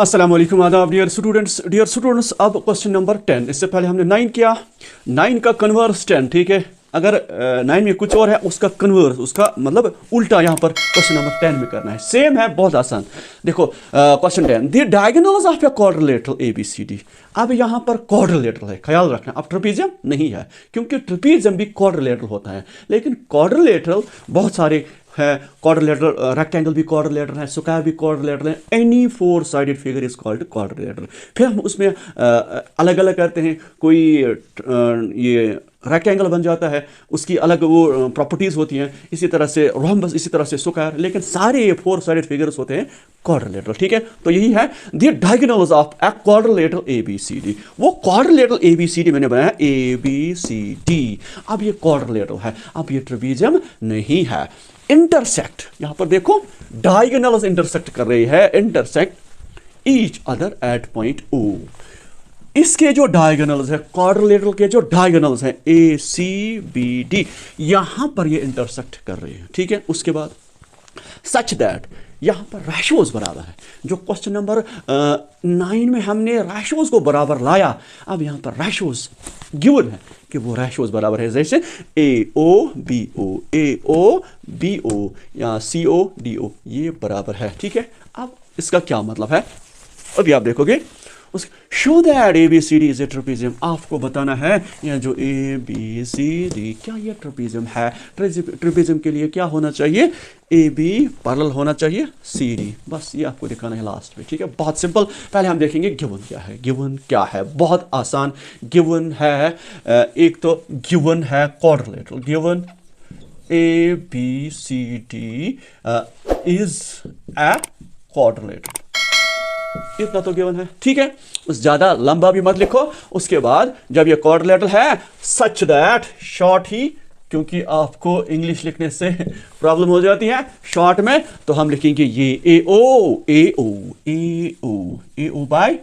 अस्सलाम वालेकुम आदाब डियर स्टूडेंट्स। अब क्वेश्चन नंबर 10, इससे पहले हमने 9 किया। 9 का कन्वर्स 10, ठीक है। अगर 9 में कुछ और है उसका कन्वर्स, उसका मतलब उल्टा यहाँ पर क्वेश्चन नंबर 10 में करना है। सेम है, बहुत आसान। देखो question 10, the diagonals of a quadrilateral ABCD। अब यहाँ पर क्वाड्रिलेटरल है, ख्याल रखना। अब ट्रेपीजियम नहीं है, क्योंकि ट्रेपीजियम भी क्वाड्रिलेटरल होता है, लेकिन क्वाड्रिलेटरल बहुत सारे है। क्वाड्रिलेटरल रेक्टेंगल भी क्वाड्रिलेटरल है, स्क्वायर भी क्वाड्रिलेटरल है। Any 4 sided figure is called quadrilateral. फिर हम उसमें अलग अलग करते हैं। कोई ये रेक्टेंगल बन जाता है, उसकी अलग वो प्रॉपर्टीज होती हैं। इसी तरह से रोम्बस, इसी तरह से स्क्वायर, लेकिन सारे ये 4 साइडेड फिगर्स होते हैं क्वाड्रिलेटरल, ठीक है। तो यही है the diagonals of a quadrilateral ABCD। वो क्वाड्रिलेटरल ABCD मैंने बनाया ABCD। अब ये क्वाड्रिलेटरल है, अब ये ट्रेपीजियम नहीं है। इंटरसेक्ट, यहां पर देखो डायगोनल्स इंटरसेक्ट कर रही है, intersect each other at point O। इसके जो डायगोनल्स है, क्वाड्रिलेटरल के जो डायगोनल्स हैं ACBD, यहां पर ये इंटरसेक्ट कर रहे हैं, ठीक है। उसके बाद सच दैट यहां पर रेशोज बराबर है। जो क्वेश्चन नंबर 9 में हमने रेशोज को बराबर लाया, अब यहां पर रेशोज गिवन है कि वो रेशोज बराबर है। जैसे AOBO या CODO, ये बराबर है, ठीक है। अब इसका क्या मतलब है, अभी आप देखोगे। Show that ABCD is a trapezium. आपको बताना है यह जो ABCD क्या ये ट्रेपीजियम है। ट्रेपीजियम के लिए क्या होना चाहिए, AB पैरेलल होना चाहिए CD। बस ये आपको दिखाना है लास्ट में, ठीक है। बहुत सिंपल। पहले हम देखेंगे गिवन क्या है। गिवन क्या है, बहुत आसान। गिवन है एक तो गिवन है quadrilateral. Given ABCD is a quadrilateral, इतना तो गिवन है, ठीक है। उस ज्यादा लंबा भी मत लिखो। उसके बाद जब ये क्वाड्रिलेटरल है, सच दैट, शॉर्ट ही, क्योंकि आपको इंग्लिश लिखने से प्रॉब्लम हो जाती है शॉर्ट में, तो हम लिखेंगे ये AO by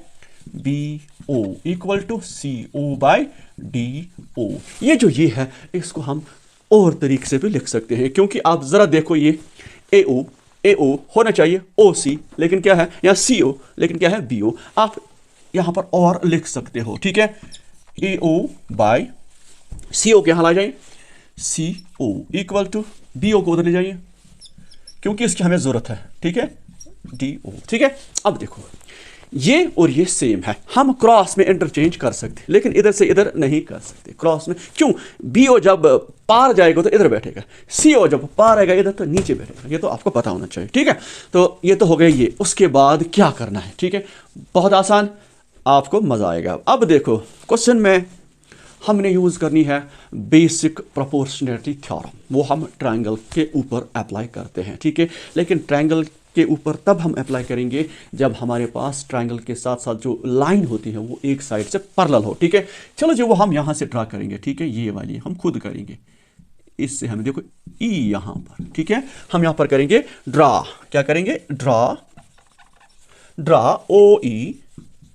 BO equal to CO by DO। ये जो ये है, इसको हम और तरीके से भी लिख सकते हैं, क्योंकि आप जरा देखो, ये AO होना चाहिए OC, लेकिन क्या है यहाँ CO, लेकिन क्या है BO। आप यहां पर और लिख सकते हो, ठीक है। AO बाय CO के यहां ला जाइए, CO इक्वल टू BO को उधर ले जाइए, क्योंकि इसकी हमें जरूरत है, ठीक है, DO, ठीक है। अब देखो ये और ये सेम है, हम क्रॉस में इंटरचेंज कर सकते, लेकिन इधर से इधर नहीं कर सकते क्रॉस में। क्यों, BO जब पार जाएगा तो इधर बैठेगा, CO जब पार आएगा इधर तो नीचे बैठेगा। ये तो आपको पता होना चाहिए, ठीक है। तो ये तो हो गया ये। उसके बाद क्या करना है, ठीक है, बहुत आसान, आपको मजा आएगा। अब देखो क्वेश्चन में हमने यूज करनी है बेसिक प्रोपोर्शनैलिटी थ्योरम। वो हम ट्रायंगल के ऊपर अप्लाई करते हैं, ठीक है। लेकिन ट्रायंगल के ऊपर तब हम अप्लाई करेंगे जब हमारे पास ट्रायंगल के साथ साथ जो लाइन होती है वो एक साइड से पैरेलल हो, ठीक है। चलो जी, वो हम यहां से ड्रा करेंगे, ठीक है। ये वाली हम खुद करेंगे, इससे हमें देखो E यहां पर, ठीक है। हम यहां पर करेंगे ड्रा, क्या करेंगे, ड्रा OE।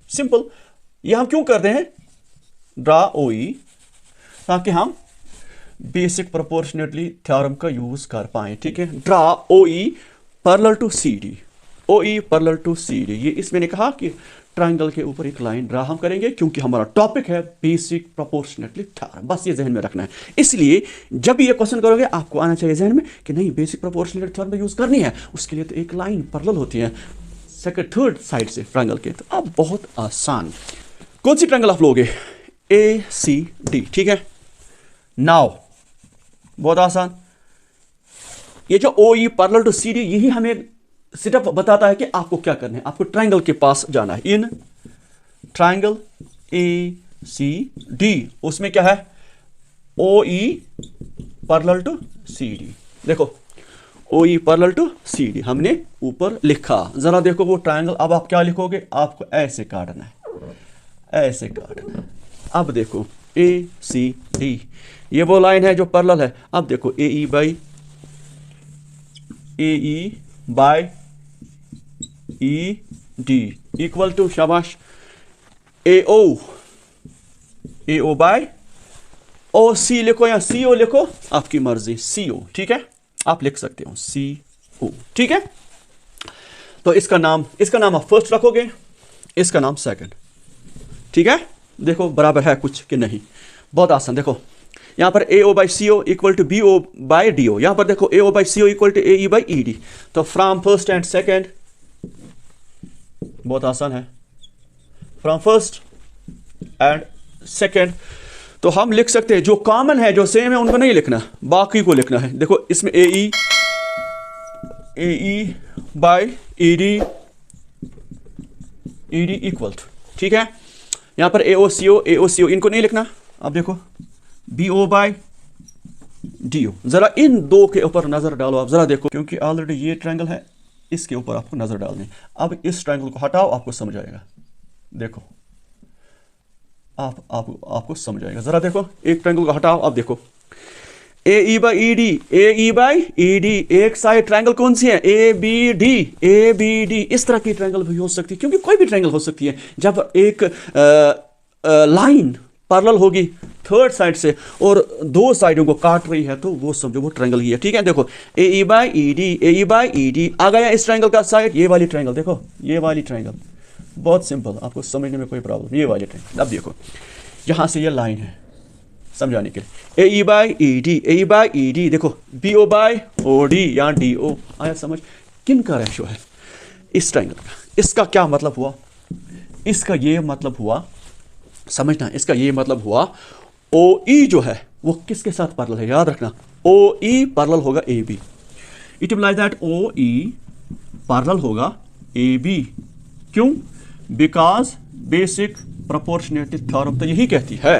सिंपल। ये हम क्यों करते हैं ड्रा OE, ताकि हम बेसिक प्रोपोर्शनैलिटी थ्योरम का यूज कर पाए, ठीक है। Draw OE parallel to CD, OE parallel to CD। ये इसमें ने कहा कि ट्रायंगल के ऊपर एक लाइन ड्रा हम करेंगे, क्योंकि हमारा टॉपिक है बेसिक प्रोपोर्शनैलिटी थ्योरम। बस ये जहन में रखना है। इसलिए जब ये क्वेश्चन करोगे आपको आना चाहिए जहन में कि नहीं, बेसिक प्रोपोर्शनैलिटी थ्योरम यूज करनी है, उसके लिए तो एक लाइन पैरेलल होती है सेकंड थर्ड साइड से ट्रायंगल के। तो अब बहुत आसान, कौन सी ट्रायंगल आप लोगे, ACD, ठीक है। नाउ बहुत आसान, ये जो OE पैरेलल टू CD, यही हमें सेटअप बताता है कि आपको क्या करना है। आपको ट्रायंगल के पास जाना है, इन ट्रायंगल ACD, उसमें क्या है, OE पैरेलल टू CD। देखो OE पैरेलल टू CD हमने ऊपर लिखा, जरा देखो वो ट्रायंगल। अब आप क्या लिखोगे, आपको ऐसे काटना है, ऐसे काटना है। अब देखो ACD, ये वो लाइन है जो पैरेलल है। अब देखो AE by ED equal to, शाबाश, AO बाय OC लिखो या CO लिखो, आपकी मर्जी, CO, ठीक है। आप लिख सकते हो CO, ठीक है। तो इसका नाम आप फर्स्ट रखोगे, इसका नाम सेकंड। ठीक है, देखो बराबर है कुछ कि नहीं, बहुत आसान। देखो यहाँ पर AO by CO equal to BO by DO, यहाँ पर देखो AO by CO equal to AE by ED। तो फ्रॉम फर्स्ट एंड सेकंड, बहुत आसान है, फ्रॉम फर्स्ट एंड सेकंड तो हम लिख सकते हैं जो कॉमन है, जो सेम है, उनको नहीं लिखना, बाकी को लिखना है। देखो इसमें AE by ED equal to, ठीक है। यहाँ पर AO CO इनको नहीं लिखना। अब देखो BO बाई DO, जरा इन दो के ऊपर नजर डालो आप, जरा देखो, क्योंकि ऑलरेडी ये ट्रायंगल है, इसके ऊपर आपको नजर डालनी। अब इस ट्रायंगल को हटाओ, आपको समझ आएगा। देखो आपको समझ आएगा, जरा देखो एक ट्रायंगल को हटाओ, अब देखो AE बाई ED, एक साइड ट्रायंगल कौन सी है, ABD। इस तरह की ट्रायंगल भी हो सकती है, क्योंकि कोई भी ट्रायंगल हो सकती है। जब एक लाइन पैरेलल होगी थर्ड साइड से और दो साइडों को काट रही है, तो वो समझो वो ट्रायंगल ही है। ठीक है, देखो AE बाई ED आ गया इस ट्रायंगल का साइड, ये वाली ट्रायंगल, देखो ये वाली ट्रायंगल, बहुत सिंपल, आपको समझने में कोई प्रॉब्लम, ये वाली ट्रायंगल। अब देखो यहां से ये लाइन है समझाने के लिए, AE बाई ED, देखो BO बाई OD या DO, आया समझ। किन का रेशो है इस ट्रायंगल का, इसका क्या मतलब हुआ, इसका ये मतलब हुआ, समझना, इसका ये मतलब हुआ OE जो है वो किसके साथ पैरेलल है, याद रखना, OE पैरेलल होगा AB। It implies that OE parallel होगा AB। क्यों? बिकॉज बेसिक प्रोपोर्शनैलिटी थ्योरम तो यही कहती है,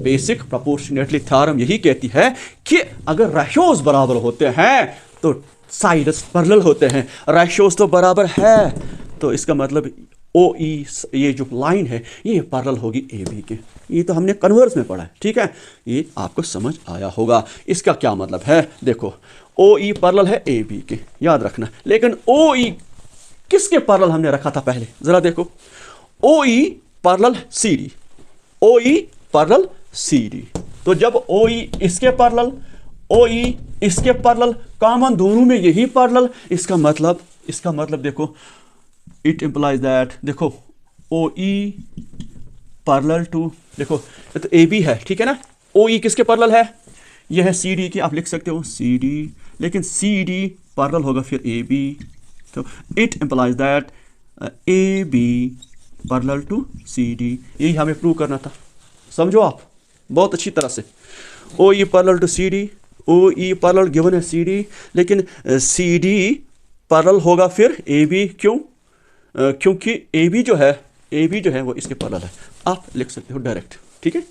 बेसिक प्रोपोर्शनैलिटी थ्योरम यही कहती है कि अगर रेशियोज बराबर होते हैं तो साइड्स पैरेलल होते हैं। रेशियोज तो बराबर है, तो इसका मतलब OE ये जो लाइन है ये पैरेलल होगी AB के। ये तो हमने कन्वर्स में पढ़ा है, ठीक है, ये आपको समझ आया होगा। इसका क्या मतलब है, देखो OE पैरेलल है AB के, याद रखना। लेकिन OE किसके पैरेलल हमने रखा था पहले, जरा देखो, OE parallel CD, OE parallel CD। तो जब OE इसके पैरेलल, OE इसके पैरेलल, कॉमन दोनों में यही पैरेलल, इसका मतलब देखो, इट इम्प्लाइज दैट, देखो OE पैरेलल टू, देखो तो AB है, ठीक है ना, OE किसके पैरेलल है, यह है CD की, आप लिख सकते हो CD, लेकिन CD पैरेलल होगा फिर AB। तो it implies that AB parallel to CD, यही हमें प्रूव करना था, समझो आप बहुत अच्छी तरह से। OE parallel to CD, OE parallel given है CD, लेकिन CD पैरेलल होगा फिर AB। क्यों? क्योंकि AB जो है वो इसके पैरेलल है, आप लिख सकते हो डायरेक्ट, ठीक है।